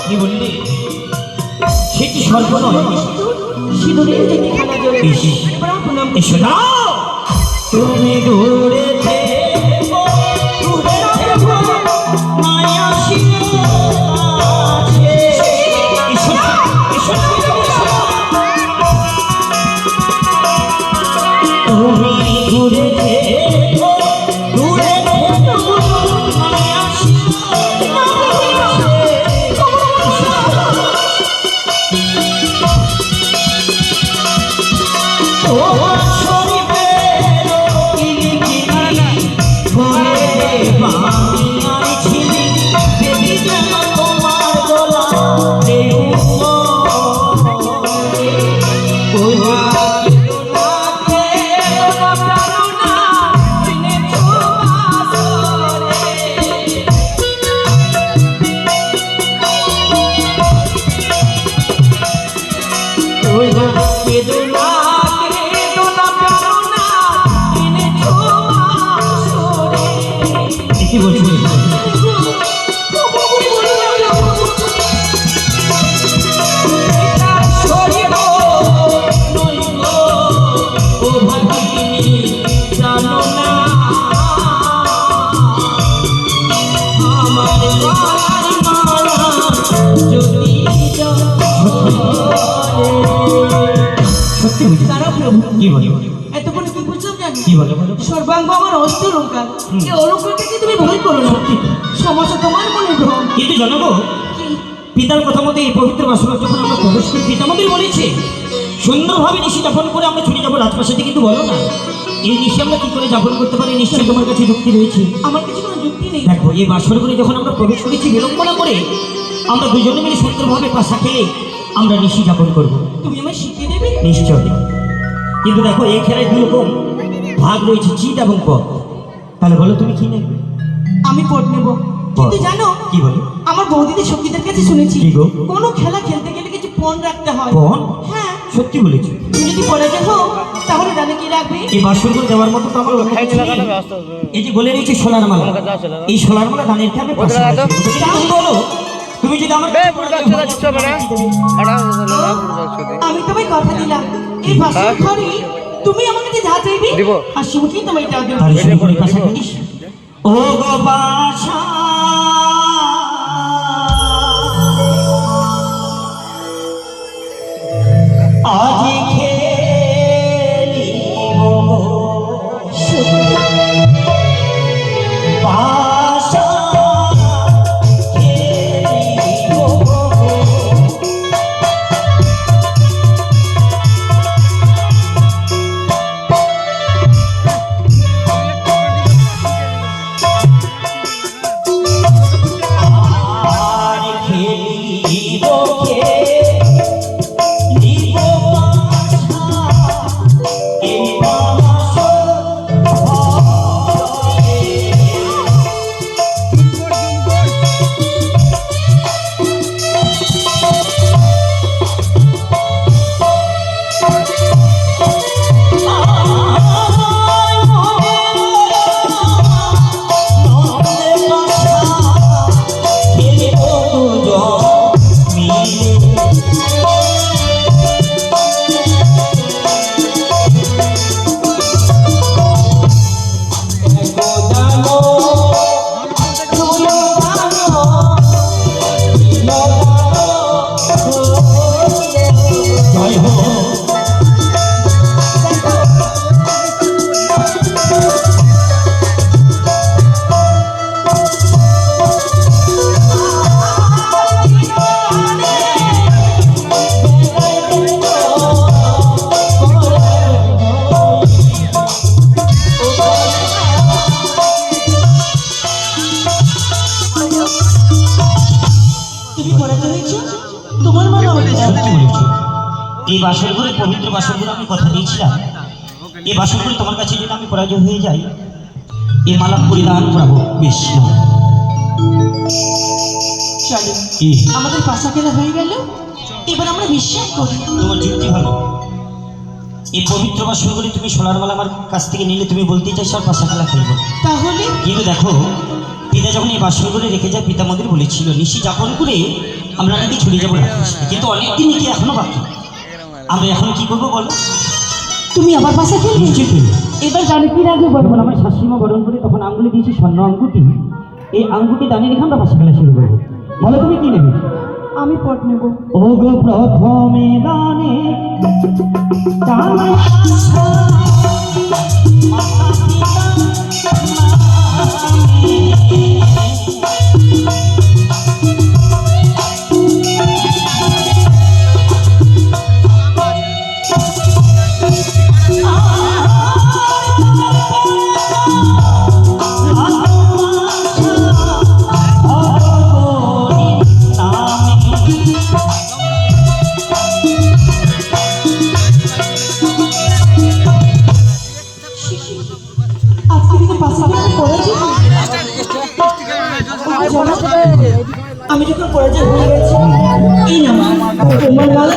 কি বললি? সে কি স্বল্প নয়? সিঁদুরের থেকে খেলা জোরে এসো না, তুমি দূরে কি বলছি? কি বলি? এতক্ষণ কি বলছো জানো? কি বলো? সর্বাঙ্গ আমার অস্ত্র অলঙ্কার। এই অলঙ্কারটাকে তুমি ভয় করো না, সমস্ত তোমার মনে ভ্রম। কিন্তু জানাবো পিতার কথা মতো এই পবিত্র বাসনা যখন আমরা প্রবেশ করি, পিতা আমাদের বলেছে সুন্দরভাবে নিশি যাপন করে আমরা চলে যাবো রাজপ্রাসাদে। কিন্তু বলো না এই নিশি আমরা কি করে যাপন করতে পারি? নিশ্চয়ই তোমার কাছে যুক্তি রয়েছে। আমার কাছে কোনো যুক্তি নেই। দেখো, এই বাসর করে যখন আমরা প্রবেশ করেছি বিড়ম্বনা করে, আমরা দুজনে মিলে সুন্দরভাবে পাশা খেলে আমরা নিশি যাপন করবো। তুমি আমায় শিখিয়ে দেবে? নিশ্চয়। কিন্তু দেখো, এই খেলায় দুই রকম ভাগ রয়েছে, জিত এবং পথ। তাহলে বলো তুমি কি নেবে? আমি পট নেব। কিন্তু জানো কি বলো? আমার বৌদিদের সখীদের কাছে শুনেছি কি গো? কোনো খেলা খেলতে গেলে কিছু পণ রাখতে হয়। পণ? হ্যাঁ। সত্যি বলেছো? তুমি যদি পরাজয় হও তাহলে ডানে কি রাখবে? এই বাসর করে দেওয়ার মতো তো আমার অন্য কিছু নেই। এই যে বলে রয়েছে সোলার মালা, এই সোলার মালা দানের খাবে পাশে রাখবে। তুমি বলো, তুমি যদি আমার আমি তোমায় কথা দিলাম এই বাসর ঘরে তুমি আমার কাছে যা চাইবে হাসি মুখেই তোমায় তা দেব। তাহলে শুরু করি পাশা করিস। ও গো বাসা আজ খেলিব বাসা খেলিব। আর খেলিব এই বাসর ঘরে পবিত্র বাসর ঘরে আমি কথা দিয়েছিলাম, এই বাসর ঘরে তোমার কাছে যদি আমি পরাজয় হয়ে যাই, এই মালা পরিধান করাবো। বেশ, চলো আমাদের পাশা খেলা হয়ে গেল। এবার আমরা বিশ্বাস করি। তোমার যুক্তি ভালো। এই পবিত্র বাসন করে তুমি সোনার মালা আমার কাছ থেকে নিলে তুমি বলতেই চাই সব পাশা খেলা খেলবো, তাহলে কিন্তু দেখো পিতা যখন এই বাসন করে রেখে যায় পিতা আমাদের বলেছিল নিশি যাপন করে আমরা নাকি ছুটে যাবো রাজবাসীতে, কিন্তু অনেকদিন কি এখনো বাকি। আমরা এখন কি করবো বলো? তুমি আবার পাশে খেলবে? নিশ্চয়ই খেলবো। এবার জানি কি রাখবো বলো। যখন আমার শাশুড়িমা বরণ করে তখন আঙ্গুলে দিয়েছি স্বর্ণ আঙ্গুটি, এই আঙ্গুটি দানিয়ে রেখে আমরা পাশা খেলা শুরু করবো। বলো তুমি কি নেবে? আমি পট নেব। ও গো প্রথমে দানে দানে আজকে থেকে পাশে খেলা পড়ে যাবো। আমি যখন পড়ে যাই হয়ে গেছি এই না তোমার মালা